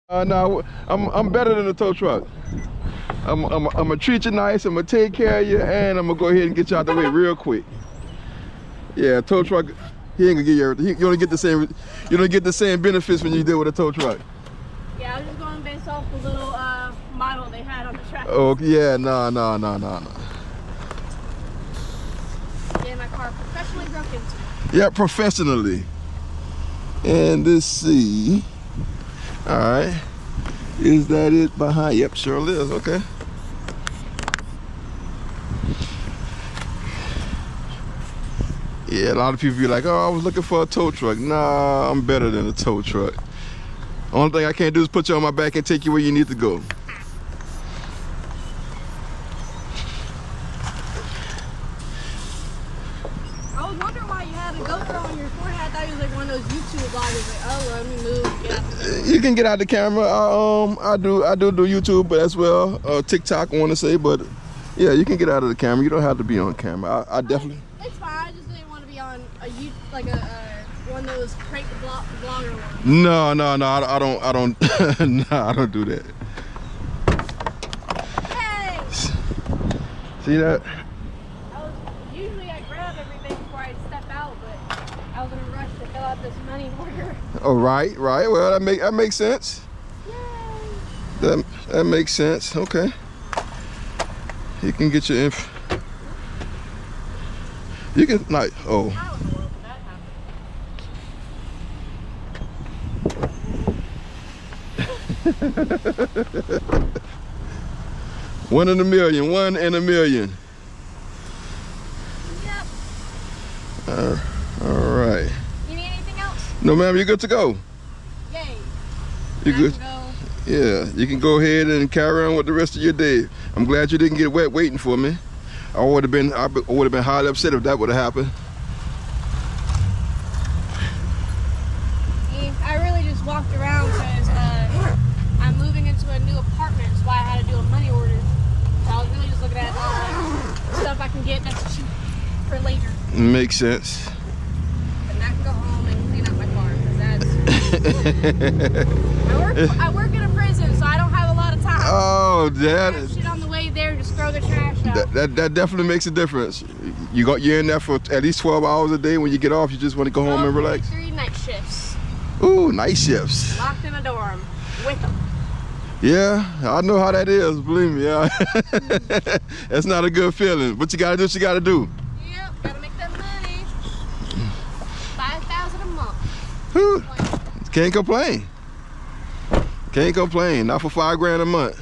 No, I'm better than a tow truck. I'm gonna treat you nice. I'm gonna take care of you, and I'm gonna go ahead and get you out the way real quick. Yeah, tow truck. He ain't gonna give you everything. You don't get the same. You don't get the same benefits when you deal with a tow truck. Yeah, I was just going based off the little model they had on the track. Oh yeah, no. Getting my car professionally broke into. Yeah, professionally. And let's see. All right. Is that it behind? Yep, sure is. Okay. Yeah, a lot of people be like, oh, I was looking for a tow truck. Nah, I'm better than a tow truck. Only thing I can't do is put you on my back and take you where you need to go. I was wondering why you had a GoPro on your forehead. I thought you was like one of those YouTube vloggers. Like, oh, let me move. Get out the camera. You can get out the camera. I do YouTube, but as well TikTok. I want to say, but yeah, you can get out of the camera. You don't have to be on camera. I definitely. It's fine. I just didn't want to be on a like a one of those prank vlogger ones. No, I don't. No, I don't do that. Hey. See that? Usually I grab everything before I step out, but I was in a rush to fill out this money order. Oh, right. Well, that makes sense. Yay. That makes sense. Okay. You can get your info. You can like oh. How in the world did that happen? 1 in a million. 1 in a million. Yep. All right. You need anything else? No, ma'am, you're good to go. Yay. You're good. Go. Yeah, you can go ahead and carry on with the rest of your day. I'm glad you didn't get wet waiting for me. I would have been highly upset if that would have happened. I really just walked around because I'm moving into a new apartment. That's why I had to do a money order. So I was really just looking at stuff I can get that's cheap for later. Makes sense. And I can go home and clean up my car because that's. I work in a prison, so I don't have a lot of time. Oh, that shit on the way there, just throw the trash out. That definitely makes a difference. You're in there for at least 12 hours a day. When you get off, you just want to go home and relax. 3 night shifts. Ooh, night shifts. Locked in a dorm with them. Yeah, I know how that is. Believe me, yeah. That's not a good feeling. But you gotta do what you gotta do. Yep, gotta make that money. $5,000 a month. Whew. Can't complain. Can't complain. Not for $5 grand a month.